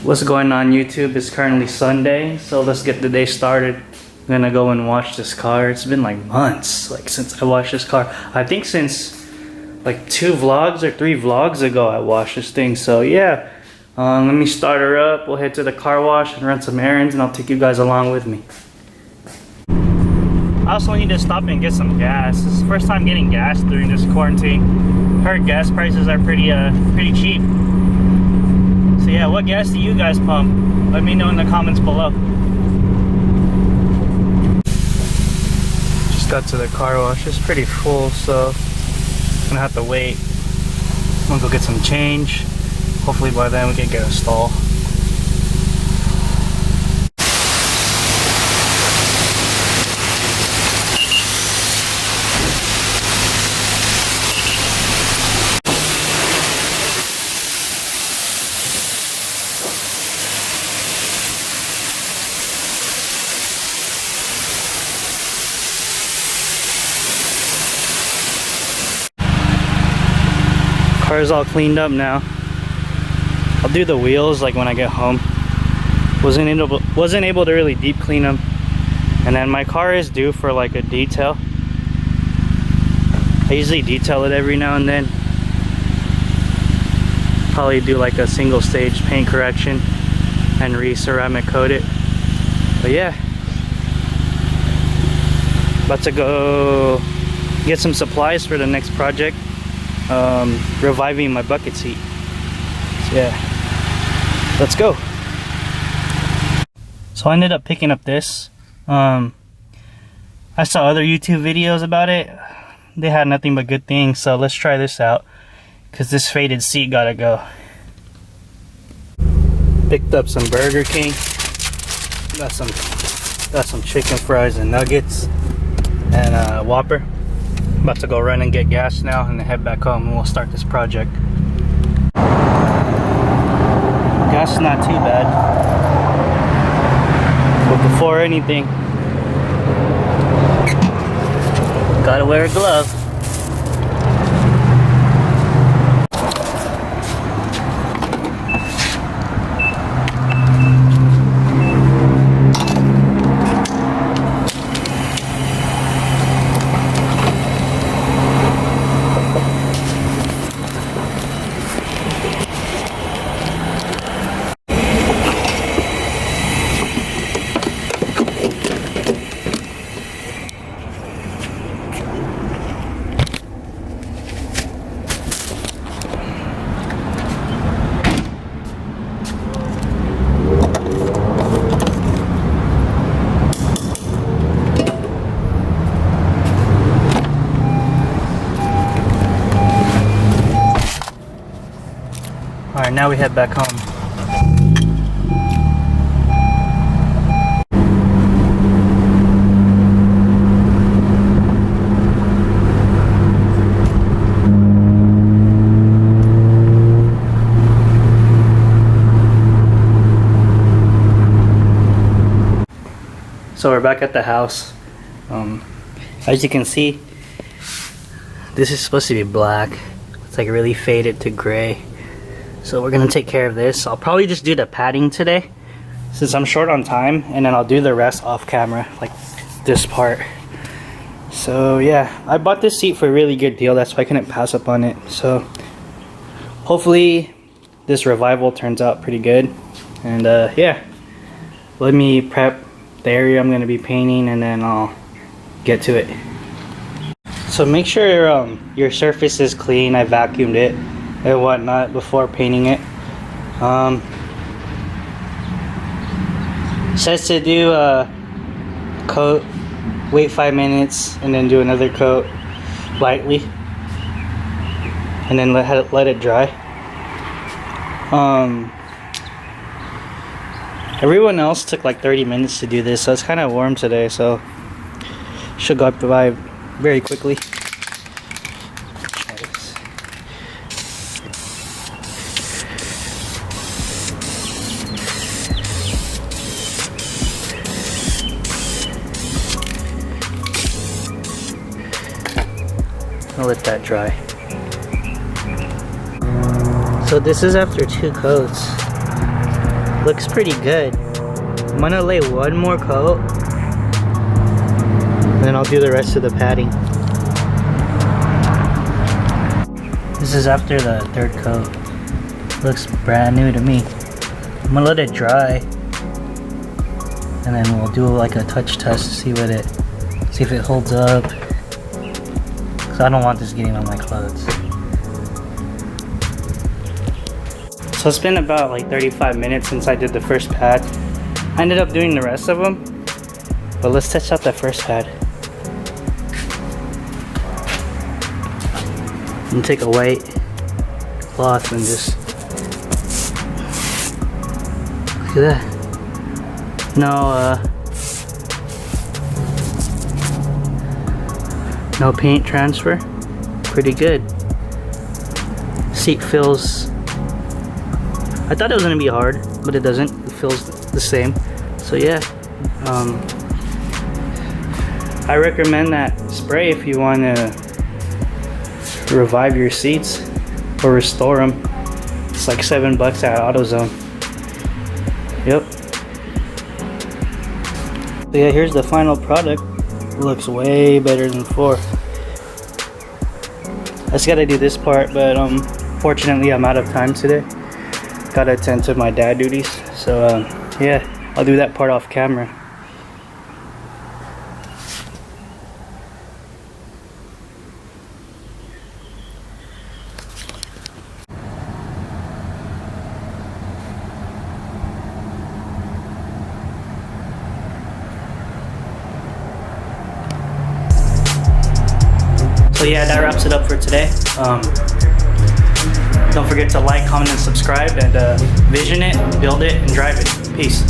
What's going on YouTube? It's currently Sunday, so let's get the day started. I'm gonna go and wash this car. It's been like months, like since I washed this car. I think since like 2 vlogs or 3 vlogs ago I washed this thing. So yeah, let me start her up. We'll head to the car wash and run some errands, and I'll take you guys along with me. I also need to stop and get some gas. This is the first time getting gas during this quarantine. Heard gas prices are pretty cheap. So yeah, what gas do you guys pump? Let me know in the comments below. Just got to the car wash. It's pretty full, so I'm gonna have to wait. I'm gonna go get some change. Hopefully by then we can get a stall. Car's all cleaned up now. I'll do the wheels like when I get home. Wasn't able to really deep clean them. And then my car is due for like a detail. I usually detail it every now and then. Probably do like a single stage paint correction and re-ceramic coat it. But yeah, about to go get some supplies for the next project. Reviving my bucket seat. So yeah, let's go. So I ended up picking up this. I saw other YouTube videos about it. They had nothing but good things, so let's try this out, because this faded seat gotta go. Picked up some Burger King. Got some chicken fries and nuggets and a Whopper. About to go run and get gas now and then head back home, and we'll start this project. Gas is not too bad, but before anything, gotta wear a glove. Alright, now we head back home. So we're back at the house. As you can see, this is supposed to be black. It's like really faded to gray. So we're gonna take care of this. I'll probably just do the padding today since I'm short on time, and then I'll do the rest off camera, like this part. So yeah, I bought this seat for a really good deal. That's why I couldn't pass up on it. So hopefully this revival turns out pretty good. And yeah, let me prep the area I'm gonna be painting, and then I'll get to it. So make sure your surface is clean. I vacuumed it and whatnot before painting it. Says to do a coat, wait 5 minutes, and then do another coat lightly, and then let it dry. Everyone else took like 30 minutes to do this, so it's kind of warm today, so should go by very quickly. I'll let that dry. So this is after 2 coats. Looks pretty good. I'm gonna lay one more coat, and then I'll do the rest of the padding. This is after the third coat. Looks brand new to me. I'm gonna let it dry, and then we'll do like a touch test to see if it holds up. Cause I don't want this getting on my clothes. So it's been about like 35 minutes since I did the first pad. I ended up doing the rest of them, but let's test out that first pad. And take a white cloth and just look at that. No paint transfer. Pretty good. Seat feels, I thought it was gonna be hard, but it doesn't. It feels the same. So yeah, I recommend that spray if you want to revive your seats or restore them. It's like $7 at AutoZone. Yep. So yeah, here's the final product. It looks way better than before. I just gotta do this part, but fortunately I'm out of time today. Gotta attend to my dad duties. So yeah, I'll do that part off camera. So yeah, that wraps it up for today. Don't forget to like, comment, and subscribe, and vision it, build it, and drive it. Peace.